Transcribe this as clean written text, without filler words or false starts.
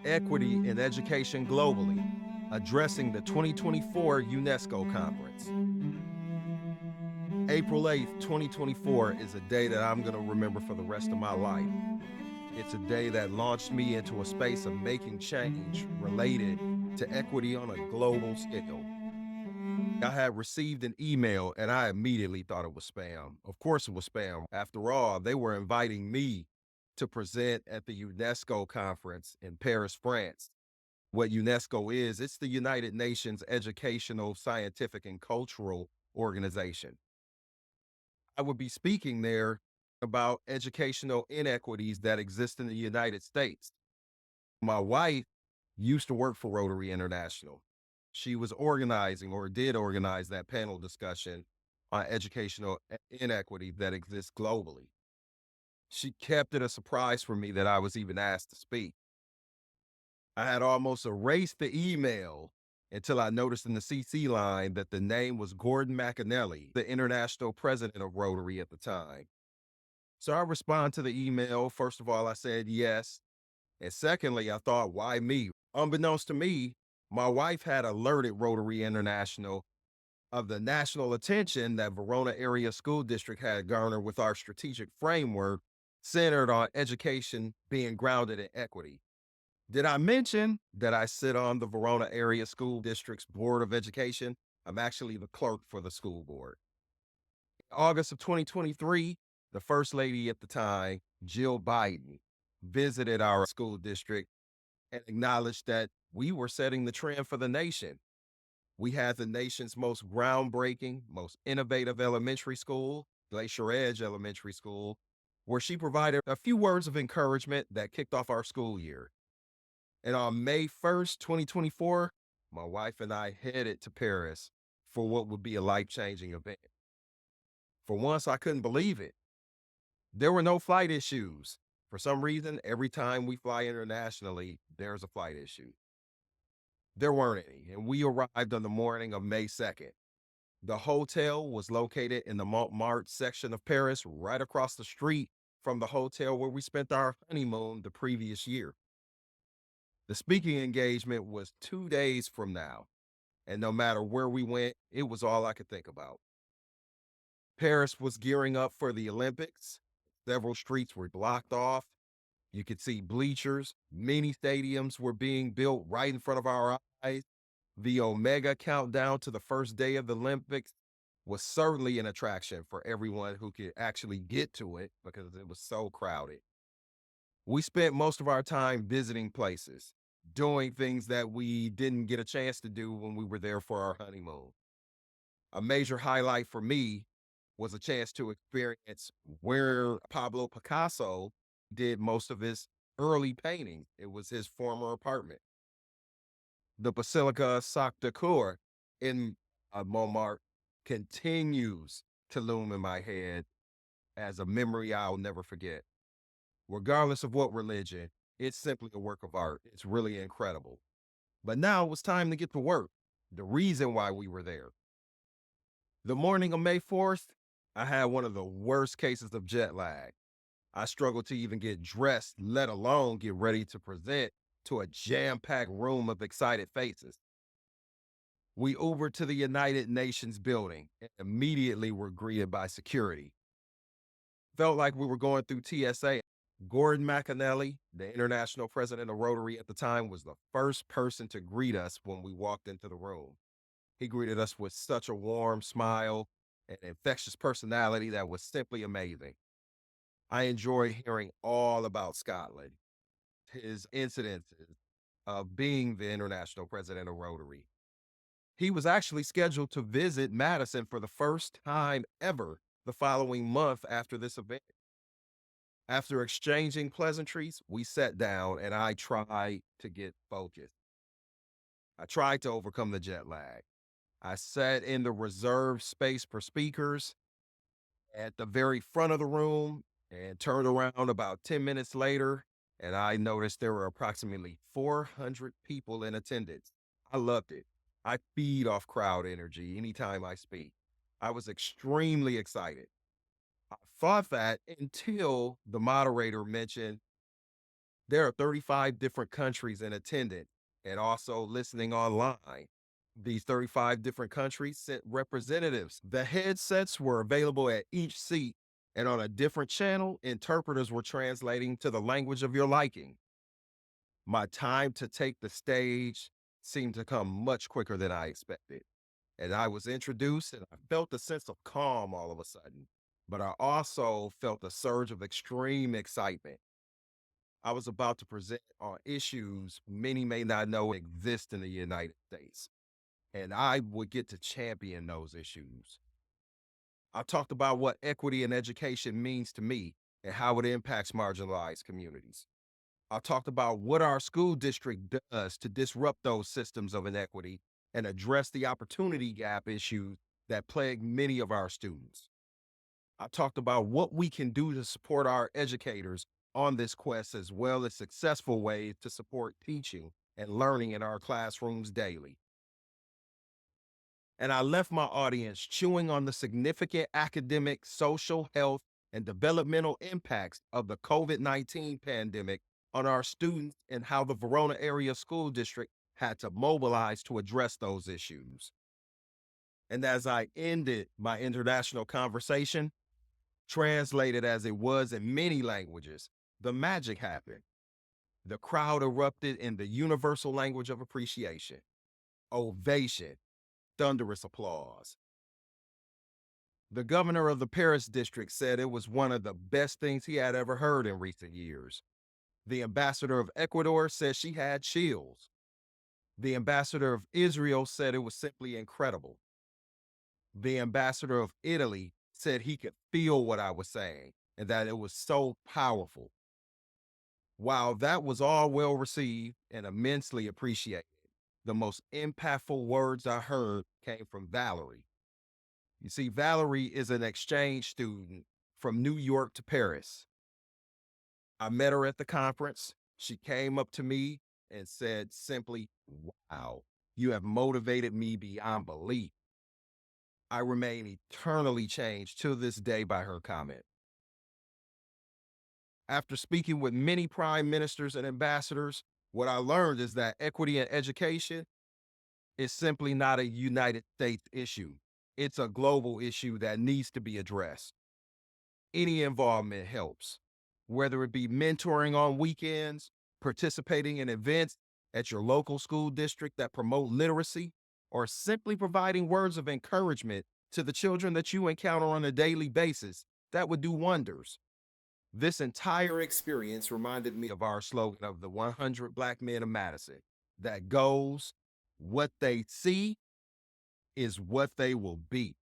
Equity in Education Globally, addressing the 2024 UNESCO Conference. April 8th, 2024 is a day that I'm going to remember for the rest of my life. It's a day that launched me into a space of making change related to equity on a global scale. I had received an email and I immediately thought it was spam. Of course, it was spam. After all, they were inviting me to present at the UNESCO conference in Paris, France. What UNESCO is, it's the United Nations Educational, Scientific, and Cultural Organization. I would be speaking there about educational inequities that exist in the United States. My wife used to work for Rotary International. She was organizing or did organize that panel discussion on educational inequity that exists globally. She kept it a surprise for me that I was even asked to speak. I had almost erased the email until I noticed in the CC line that the name was Gordon McAnally, the international president of Rotary at the time. So I respond to the email. First of all, I said yes. And secondly, I thought, why me? Unbeknownst to me, my wife had alerted Rotary International of the national attention that Verona Area School District had garnered with our strategic framework centered on education being grounded in equity. Did I mention that I sit on the Verona Area School District's Board of Education? I'm actually the clerk for the school board. August of 2023, the first lady at the time, Jill Biden, visited our school district and acknowledged that we were setting the trend for the nation. We had the nation's most groundbreaking, most innovative elementary school, Glacier Edge Elementary School, where she provided a few words of encouragement that kicked off our school year. And on May 1st, 2024, my wife and I headed to Paris for what would be a life-changing event. For once, I couldn't believe it. There were no flight issues. For some reason, every time we fly internationally, there's a flight issue. There weren't any, and we arrived on the morning of May 2nd. The hotel was located in the Montmartre section of Paris, right across the street from the hotel where we spent our honeymoon the previous year. The speaking engagement was 2 days from now, and no matter where we went, it was all I could think about. Paris was gearing up for the Olympics. Several streets were blocked off. You could see bleachers. Many stadiums were being built right in front of our eyes. The Omega countdown to the first day of the Olympics was certainly an attraction for everyone who could actually get to it because it was so crowded. We spent most of our time visiting places, doing things that we didn't get a chance to do when we were there for our honeymoon. A major highlight for me was a chance to experience where Pablo Picasso did most of his early painting. It was his former apartment. The Basilica Sacré-Cœur in Montmartre continues to loom in my head as a memory I'll never forget. Regardless of what religion, it's simply a work of art. It's really incredible. But now it was time to get to work. The reason why we were there. The morning of May 4th, I had one of the worst cases of jet lag. I struggled to even get dressed, let alone get ready to present to a jam-packed room of excited faces. We Ubered to the United Nations building and immediately were greeted by security. Felt like we were going through TSA. Gordon McAnally, the international president of Rotary at the time, was the first person to greet us when we walked into the room. He greeted us with such a warm smile and infectious personality that was simply amazing. I enjoy hearing all about Scotland, his incidences of being the international president of Rotary. He was actually scheduled to visit Madison for the first time ever the following month after this event. After exchanging pleasantries, we sat down and I tried to get focused. I tried to overcome the jet lag. I sat in the reserved space for speakers at the very front of the room and turned around about 10 minutes later, and I noticed there were approximately 400 people in attendance. I loved it. I feed off crowd energy anytime I speak. I was extremely excited. I thought that until the moderator mentioned There are 35 different countries in attendance and also listening online. These 35 different countries sent representatives. The headsets were available at each seat, and on a different channel, interpreters were translating to the language of your liking. My time to take the stage seemed to come much quicker than I expected. And I was introduced, and I felt a sense of calm all of a sudden. But I also felt a surge of extreme excitement. I was about to present on issues many may not know exist in the United States, and I would get to champion those issues. I talked about what equity in education means to me and how it impacts marginalized communities. I talked about what our school district does to disrupt those systems of inequity and address the opportunity gap issues that plague many of our students. I talked about what we can do to support our educators on this quest, as well as successful ways to support teaching and learning in our classrooms daily. And I left my audience chewing on the significant academic, social, health, and developmental impacts of the COVID-19 pandemic on our students and how the Verona Area School District had to mobilize to address those issues. And as I ended my international conversation, translated as it was in many languages, the magic happened. The crowd erupted in the universal language of appreciation, ovation, thunderous applause. The governor of the Paris district said it was one of the best things he had ever heard in recent years. The ambassador of Ecuador said she had chills. The ambassador of Israel said it was simply incredible. The ambassador of Italy said he could feel what I was saying and that it was so powerful. While that was all well received and immensely appreciated, the most impactful words I heard came from Valerie. You see, Valerie is an exchange student from New York to Paris. I met her at the conference. She came up to me and said simply, "Wow, you have motivated me beyond belief." I remain eternally changed to this day by her comment. After speaking with many prime ministers and ambassadors, what I learned is that equity in education is simply not a United States issue. It's a global issue that needs to be addressed. Any involvement helps, whether it be mentoring on weekends, participating in events at your local school district that promote literacy, or simply providing words of encouragement to the children that you encounter on a daily basis. That would do wonders. This entire experience reminded me of our slogan of the 100 Black Men of Madison that goes, "What they see is what they will be."